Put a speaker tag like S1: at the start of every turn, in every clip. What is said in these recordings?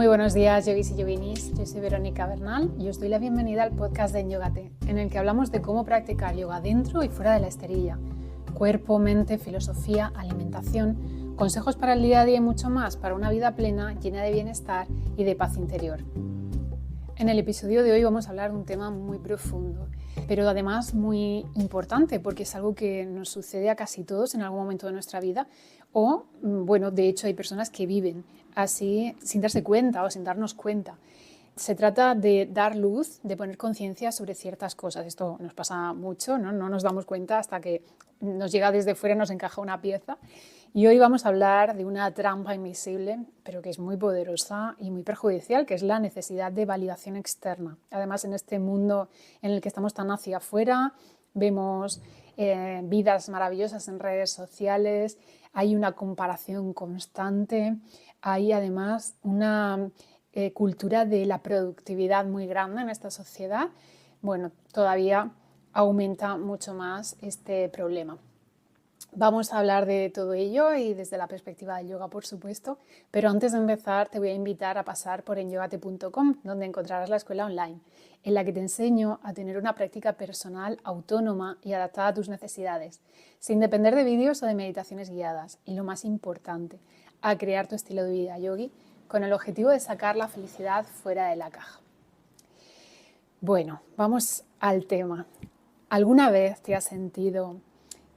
S1: Muy buenos días, yogis y yoginis. Yo soy Verónica Bernal y os doy la bienvenida al podcast de Yogate, en el que hablamos de cómo practicar yoga dentro y fuera de la esterilla. Cuerpo, mente, filosofía, alimentación, consejos para el día a día y mucho más para una vida plena, llena de bienestar y de paz interior. En el episodio de hoy vamos a hablar de un tema muy profundo, pero además muy importante porque es algo que nos sucede a casi todos en algún momento de nuestra vida o, bueno, de hecho hay personas que viven así sin darse cuenta o sin darnos cuenta. Se trata de dar luz, de poner conciencia sobre ciertas cosas. Esto nos pasa mucho, ¿no? No nos damos cuenta hasta que nos llega desde fuera y nos encaja una pieza. Y hoy vamos a hablar de una trampa invisible, pero que es muy poderosa y muy perjudicial, que es la necesidad de validación externa. Además, en este mundo en el que estamos tan hacia afuera, vemos vidas maravillosas en redes sociales, hay una comparación constante, hay además una cultura de la productividad muy grande en esta sociedad. Bueno, todavía aumenta mucho más este problema. Vamos a hablar de todo ello y desde la perspectiva del yoga, por supuesto, pero antes de empezar te voy a invitar a pasar por enyogate.com, donde encontrarás la escuela online, en la que te enseño a tener una práctica personal autónoma y adaptada a tus necesidades, sin depender de vídeos o de meditaciones guiadas, y lo más importante, a crear tu estilo de vida yogi con el objetivo de sacar la felicidad fuera de la caja. Bueno, vamos al tema. ¿Alguna vez te has sentido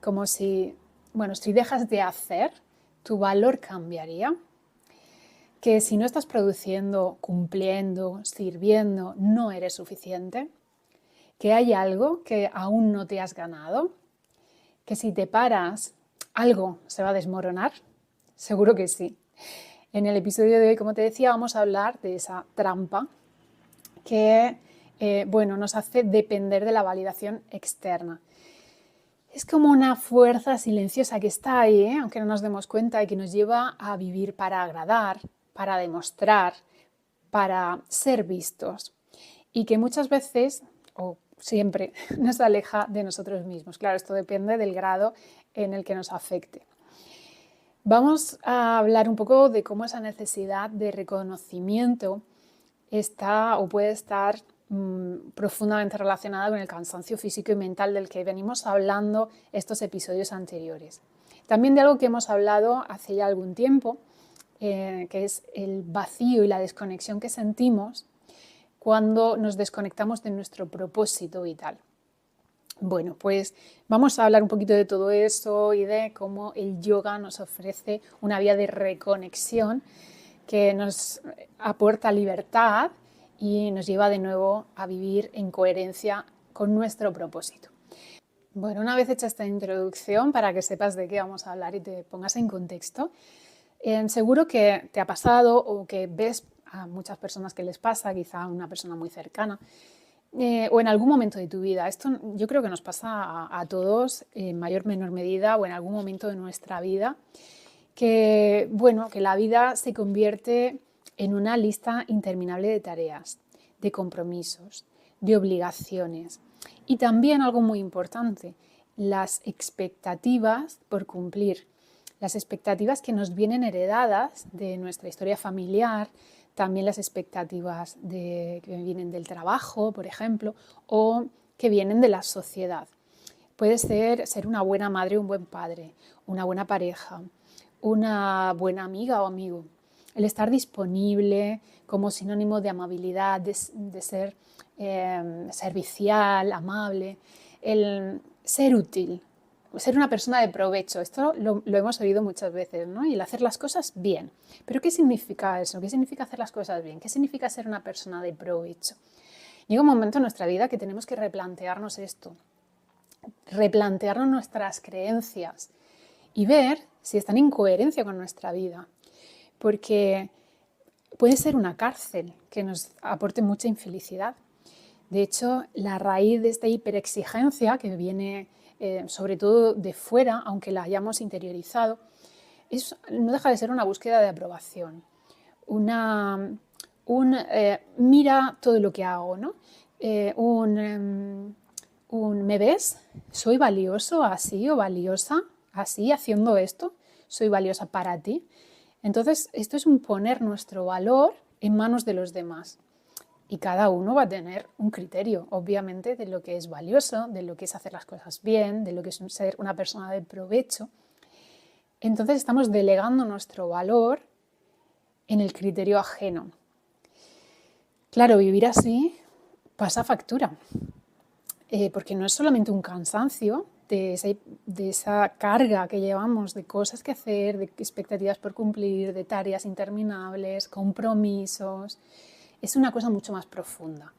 S1: como si dejas de hacer, tu valor cambiaría? Que si no estás produciendo, cumpliendo, sirviendo, no eres suficiente. Que hay algo que aún no te has ganado. Que si te paras, algo se va a desmoronar. Seguro que sí. En el episodio de hoy, como te decía, vamos a hablar de esa trampa que nos hace depender de la validación externa. Es como una fuerza silenciosa que está ahí, aunque no nos demos cuenta, y que nos lleva a vivir para agradar, para demostrar, para ser vistos. Y que muchas veces, o siempre, nos aleja de nosotros mismos. Claro, esto depende del grado en el que nos afecte. Vamos a hablar un poco de cómo esa necesidad de reconocimiento está o puede estar profundamente relacionada con el cansancio físico y mental del que venimos hablando estos episodios anteriores. También de algo que hemos hablado hace ya algún tiempo, que es el vacío y la desconexión que sentimos cuando nos desconectamos de nuestro propósito vital. Bueno, pues vamos a hablar un poquito de todo eso y de cómo el yoga nos ofrece una vía de reconexión que nos aporta libertad y nos lleva de nuevo a vivir en coherencia con nuestro propósito. Bueno, una vez hecha esta introducción, para que sepas de qué vamos a hablar y te pongas en contexto, seguro que te ha pasado o que ves a muchas personas que les pasa, quizá a una persona muy cercana, o en algún momento de tu vida. Esto yo creo que nos pasa a todos en mayor o menor medida o en algún momento de nuestra vida, que la vida se convierte en una lista interminable de tareas, de compromisos, de obligaciones y también algo muy importante, las expectativas por cumplir, las expectativas que nos vienen heredadas de nuestra historia familiar, también las expectativas que vienen del trabajo, por ejemplo, o que vienen de la sociedad. Puede ser una buena madre o un buen padre, una buena pareja, una buena amiga o amigo. El estar disponible como sinónimo de amabilidad, de ser servicial, amable, el ser útil, ser una persona de provecho. Esto lo hemos oído muchas veces, ¿no? Y el hacer las cosas bien. ¿Pero qué significa eso? ¿Qué significa hacer las cosas bien? ¿Qué significa ser una persona de provecho? Llega un momento en nuestra vida que tenemos que replantearnos esto, replantearnos nuestras creencias y ver si están en coherencia con nuestra vida. Porque puede ser una cárcel que nos aporte mucha infelicidad. De hecho, la raíz de esta hiperexigencia que viene sobre todo de fuera, aunque la hayamos interiorizado, no deja de ser una búsqueda de aprobación. Mira todo lo que hago, ¿no? ¿Me ves? ¿Soy valioso así o valiosa así haciendo esto? ¿Soy valiosa para ti? Entonces, esto es un poner nuestro valor en manos de los demás. Y cada uno va a tener un criterio, obviamente, de lo que es valioso, de lo que es hacer las cosas bien, de lo que es ser una persona de provecho. Entonces estamos delegando nuestro valor en el criterio ajeno. Claro, vivir así pasa factura, porque no es solamente un cansancio de esa carga que llevamos de cosas que hacer, de expectativas por cumplir, de tareas interminables, compromisos. Es una cosa mucho más profunda.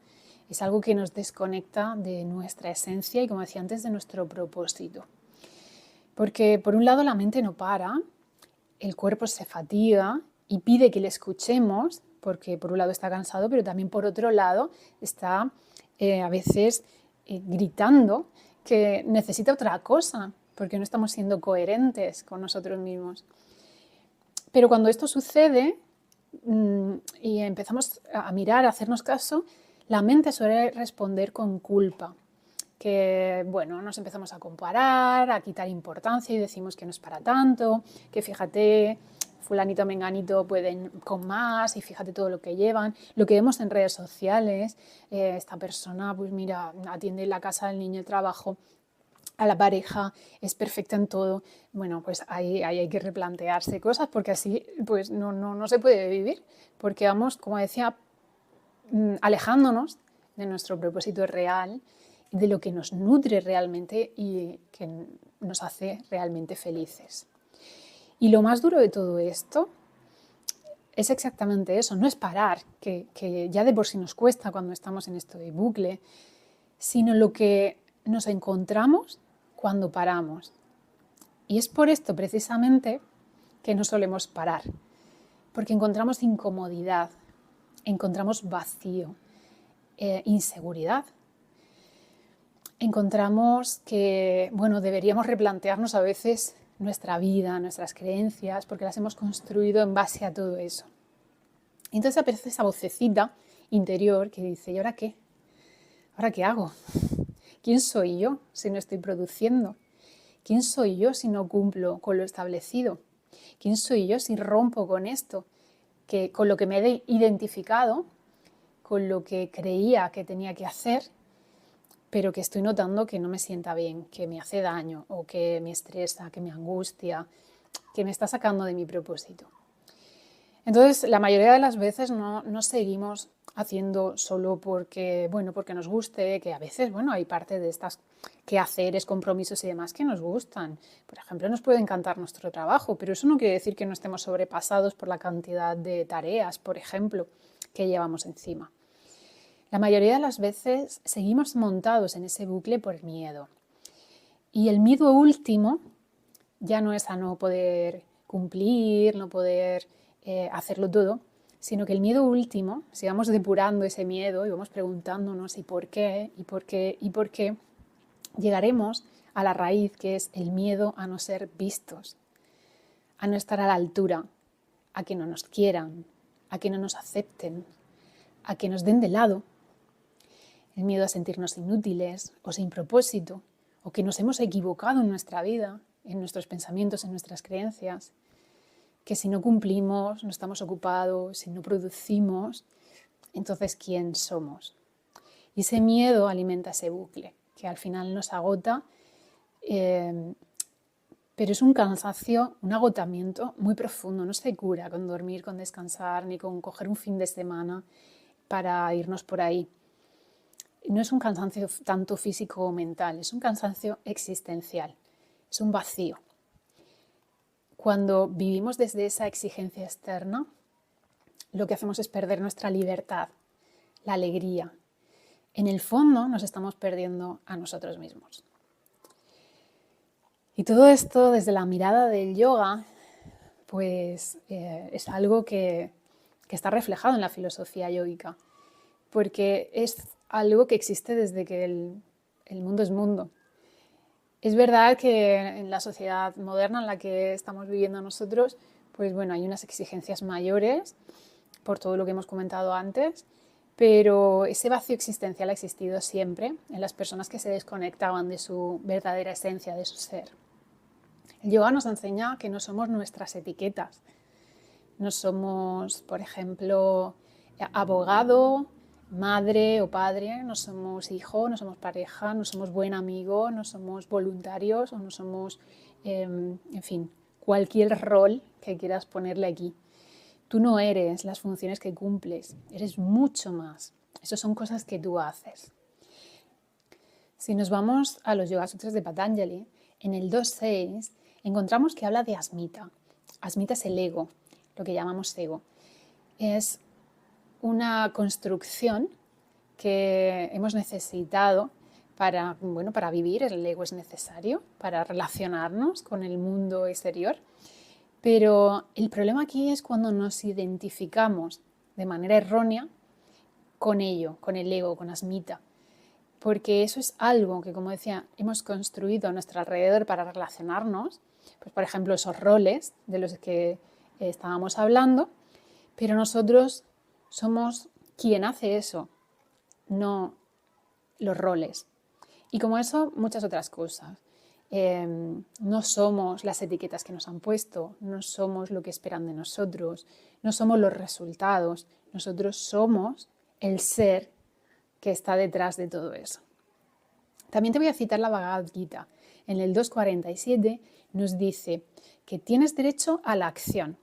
S1: Es algo que nos desconecta de nuestra esencia y, como decía antes, de nuestro propósito. Porque, por un lado, la mente no para, el cuerpo se fatiga y pide que le escuchemos, porque por un lado está cansado, pero también por otro lado está a veces gritando que necesita otra cosa, porque no estamos siendo coherentes con nosotros mismos. Pero cuando esto sucede y empezamos a mirar, a hacernos caso, la mente suele responder con culpa. Que, bueno, nos empezamos a comparar, a quitar importancia y decimos que no es para tanto, que fíjate, fulanito, menganito pueden con más y fíjate todo lo que llevan. Lo que vemos en redes sociales, esta persona, pues mira, atiende la casa, el niño, el trabajo, a la pareja, es perfecta en todo. Bueno, pues ahí hay que replantearse cosas porque así pues no se puede vivir, porque vamos, como decía, alejándonos de nuestro propósito real, de lo que nos nutre realmente y que nos hace realmente felices. Y lo más duro de todo esto es exactamente eso, no es parar, que ya de por sí nos cuesta cuando estamos en esto de bucle, sino lo que nos encontramos cuando paramos. Y es por esto precisamente que no solemos parar, porque encontramos incomodidad, encontramos vacío, inseguridad. Encontramos que, bueno, deberíamos replantearnos a veces nuestra vida, nuestras creencias, porque las hemos construido en base a todo eso. Y entonces aparece esa vocecita interior que dice, ¿y ahora qué? ¿Ahora qué hago? ¿Quién soy yo si no estoy produciendo? ¿Quién soy yo si no cumplo con lo establecido? ¿Quién soy yo si rompo con esto? Con lo que me he identificado, con lo que creía que tenía que hacer, pero que estoy notando que no me sienta bien, que me hace daño o que me estresa, que me angustia, que me está sacando de mi propósito. Entonces, la mayoría de las veces no seguimos haciendo solo porque nos guste, que a veces, hay parte de estas quehaceres, compromisos y demás que nos gustan. Por ejemplo, nos puede encantar nuestro trabajo, pero eso no quiere decir que no estemos sobrepasados por la cantidad de tareas, por ejemplo, que llevamos encima. La mayoría de las veces seguimos montados en ese bucle por miedo. Y el miedo último ya no es a no poder cumplir, no poder hacerlo todo, sino que el miedo último, si vamos depurando ese miedo y vamos preguntándonos ¿y por qué? ¿Y por qué? ¿Y por qué? Llegaremos a la raíz, que es el miedo a no ser vistos, a no estar a la altura, a que no nos quieran, a que no nos acepten, a que nos den de lado. El miedo a sentirnos inútiles o sin propósito, o que nos hemos equivocado en nuestra vida, en nuestros pensamientos, en nuestras creencias, que si no cumplimos, no estamos ocupados, si no producimos, entonces ¿quién somos? Y ese miedo alimenta ese bucle, que al final nos agota, pero es un cansancio, un agotamiento muy profundo, no se cura con dormir, con descansar, ni con coger un fin de semana para irnos por ahí. No es un cansancio tanto físico o mental, es un cansancio existencial, es un vacío. Cuando vivimos desde esa exigencia externa, lo que hacemos es perder nuestra libertad, la alegría. En el fondo nos estamos perdiendo a nosotros mismos. Y todo esto desde la mirada del yoga, pues es algo que está reflejado en la filosofía yógica, porque es algo que existe desde que el mundo es mundo. Es verdad que en la sociedad moderna en la que estamos viviendo nosotros, pues hay unas exigencias mayores por todo lo que hemos comentado antes, pero ese vacío existencial ha existido siempre en las personas que se desconectaban de su verdadera esencia, de su ser. El yoga nos enseña que no somos nuestras etiquetas, no somos, por ejemplo, abogado, madre o padre, no somos hijo, no somos pareja, no somos buen amigo, no somos voluntarios o no somos, en fin, cualquier rol que quieras ponerle aquí. Tú no eres las funciones que cumples, eres mucho más. Esas son cosas que tú haces. Si nos vamos a los Yoga Sutras de Patanjali, en el 2.6 encontramos que habla de Asmita. Asmita es el ego, lo que llamamos ego. Es una construcción que hemos necesitado para vivir. El ego es necesario para relacionarnos con el mundo exterior. Pero el problema aquí es cuando nos identificamos de manera errónea con ello, con el ego, con Asmita. Porque eso es algo que, como decía, hemos construido a nuestro alrededor para relacionarnos. Pues, por ejemplo, esos roles de los que estábamos hablando, pero nosotros somos quien hace eso, no los roles. Y como eso, muchas otras cosas. No somos las etiquetas que nos han puesto, no somos lo que esperan de nosotros, no somos los resultados, nosotros somos el ser que está detrás de todo eso. También te voy a citar la Bhagavad Gita. En el 2.47 nos dice que tienes derecho a la acción,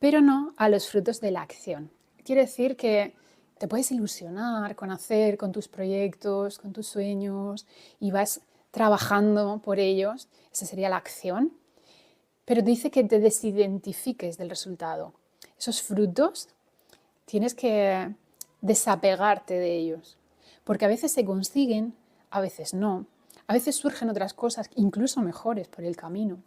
S1: pero no a los frutos de la acción. Quiere decir que te puedes ilusionar con hacer, con tus proyectos, con tus sueños y vas trabajando por ellos. Esa sería la acción. Pero dice que te desidentifiques del resultado. Esos frutos tienes que desapegarte de ellos, porque a veces se consiguen, a veces no. A veces surgen otras cosas, incluso mejores, por el camino.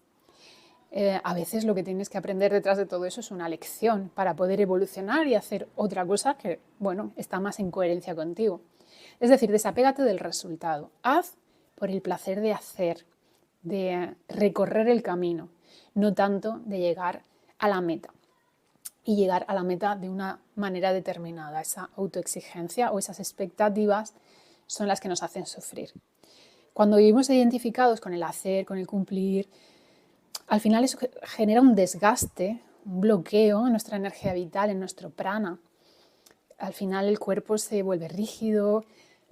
S1: A veces lo que tienes que aprender detrás de todo eso es una lección para poder evolucionar y hacer otra cosa que, está más en coherencia contigo. Es decir, desapégate del resultado. Haz por el placer de hacer, de recorrer el camino, no tanto de llegar a la meta. Y llegar a la meta de una manera determinada. Esa autoexigencia o esas expectativas son las que nos hacen sufrir. Cuando vivimos identificados con el hacer, con el cumplir, al final eso genera un desgaste, un bloqueo en nuestra energía vital, en nuestro prana. Al final el cuerpo se vuelve rígido,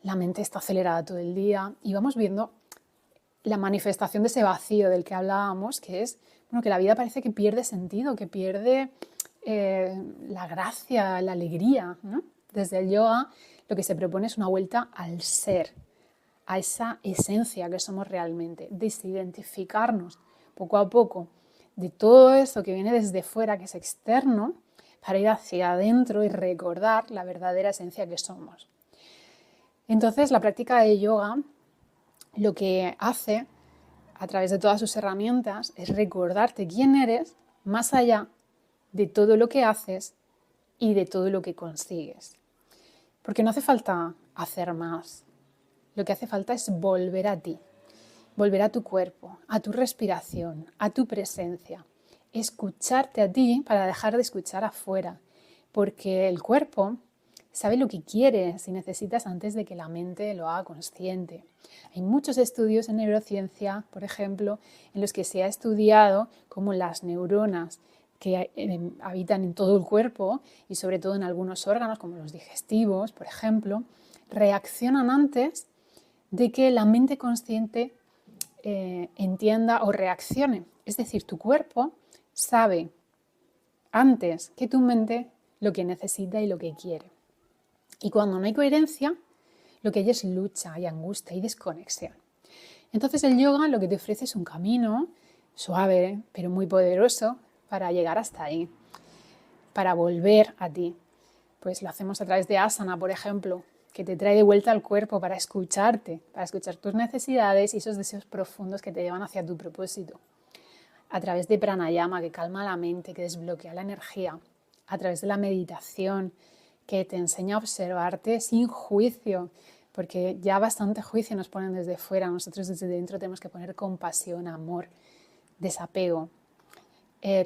S1: la mente está acelerada todo el día y vamos viendo la manifestación de ese vacío del que hablábamos, que es que la vida parece que pierde sentido, que pierde la gracia, la alegría, ¿no? Desde el yoga lo que se propone es una vuelta al ser, a esa esencia que somos realmente, desidentificarnos poco a poco de todo eso que viene desde fuera, que es externo, para ir hacia adentro y recordar la verdadera esencia que somos. Entonces, la práctica de yoga lo que hace, a través de todas sus herramientas, es recordarte quién eres más allá de todo lo que haces y de todo lo que consigues. Porque no hace falta hacer más. Lo que hace falta es volver a ti, volver a tu cuerpo, a tu respiración, a tu presencia. Escucharte a ti para dejar de escuchar afuera. Porque el cuerpo sabe lo que quieres y necesitas antes de que la mente lo haga consciente. Hay muchos estudios en neurociencia, por ejemplo, en los que se ha estudiado cómo las neuronas que habitan en todo el cuerpo y sobre todo en algunos órganos como los digestivos, por ejemplo, reaccionan antes de que la mente consciente entienda o reaccione. Es decir, tu cuerpo sabe antes que tu mente lo que necesita y lo que quiere. Y cuando no hay coherencia, lo que hay es lucha, hay angustia y desconexión. Entonces el yoga lo que te ofrece es un camino suave, pero muy poderoso para llegar hasta ahí, para volver a ti. Pues lo hacemos a través de asana, por ejemplo, que te trae de vuelta al cuerpo para escucharte, para escuchar tus necesidades y esos deseos profundos que te llevan hacia tu propósito. A través de pranayama, que calma la mente, que desbloquea la energía. A través de la meditación, que te enseña a observarte sin juicio, porque ya bastante juicio nos ponen desde fuera. Nosotros desde dentro tenemos que poner compasión, amor, desapego.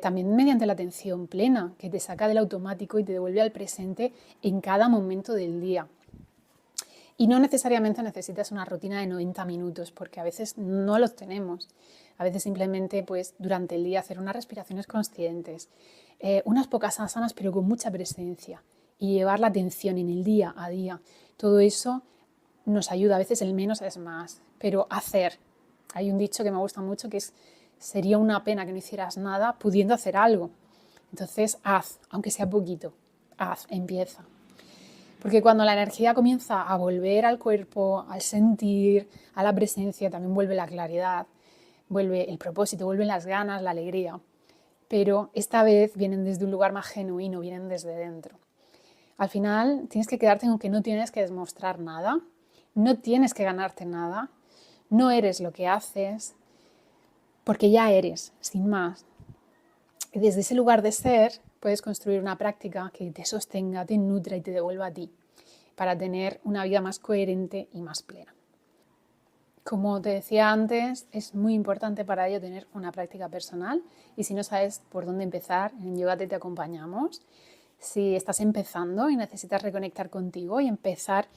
S1: También mediante la atención plena, que te saca del automático y te devuelve al presente en cada momento del día. Y no necesariamente necesitas una rutina de 90 minutos, porque a veces no los tenemos. A veces simplemente durante el día hacer unas respiraciones conscientes, unas pocas asanas pero con mucha presencia y llevar la atención en el día a día. Todo eso nos ayuda, a veces el menos es más, pero hacer. Hay un dicho que me gusta mucho que es: sería una pena que no hicieras nada pudiendo hacer algo. Entonces haz, aunque sea poquito, haz, empieza. Porque cuando la energía comienza a volver al cuerpo, al sentir, a la presencia, también vuelve la claridad, vuelve el propósito, vuelven las ganas, la alegría. Pero esta vez vienen desde un lugar más genuino, vienen desde dentro. Al final tienes que quedarte con que no tienes que demostrar nada, no tienes que ganarte nada, no eres lo que haces, porque ya eres, sin más. Y desde ese lugar de ser puedes construir una práctica que te sostenga, te nutra y te devuelva a ti, para tener una vida más coherente y más plena. Como te decía antes, es muy importante para ello tener una práctica personal, y si no sabes por dónde empezar, en Yogate te acompañamos. Si estás empezando y necesitas reconectar contigo y empezar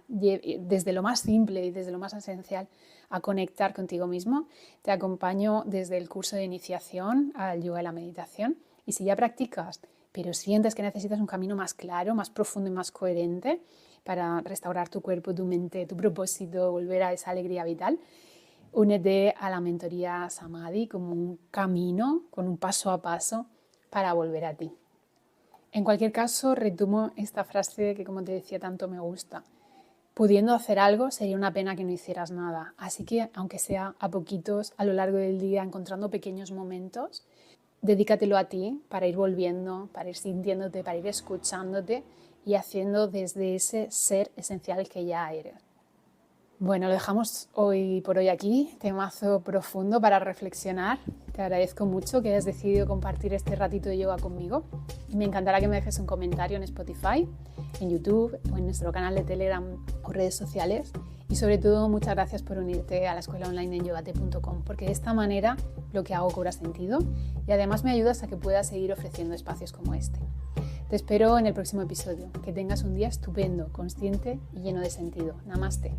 S1: desde lo más simple y desde lo más esencial a conectar contigo mismo, te acompaño desde el curso de iniciación al yoga y la meditación. Y si ya practicas, pero sientes que necesitas un camino más claro, más profundo y más coherente para restaurar tu cuerpo, tu mente, tu propósito, volver a esa alegría vital, únete a la mentoría Samadhi como un camino, con un paso a paso para volver a ti. En cualquier caso, retomo esta frase que, como te decía, tanto me gusta. Pudiendo hacer algo, sería una pena que no hicieras nada. Así que, aunque sea a poquitos, a lo largo del día, encontrando pequeños momentos, dedícatelo a ti para ir volviendo, para ir sintiéndote, para ir escuchándote y haciendo desde ese ser esencial que ya eres. Bueno, lo dejamos hoy por hoy aquí, temazo profundo para reflexionar. Te agradezco mucho que hayas decidido compartir este ratito de yoga conmigo. Me encantará que me dejes un comentario en Spotify, en YouTube o en nuestro canal de Telegram o redes sociales. Y sobre todo, muchas gracias por unirte a la escuela online en yogate.com, porque de esta manera lo que hago cobra sentido y además me ayudas a que pueda seguir ofreciendo espacios como este. Te espero en el próximo episodio. Que tengas un día estupendo, consciente y lleno de sentido. Namaste.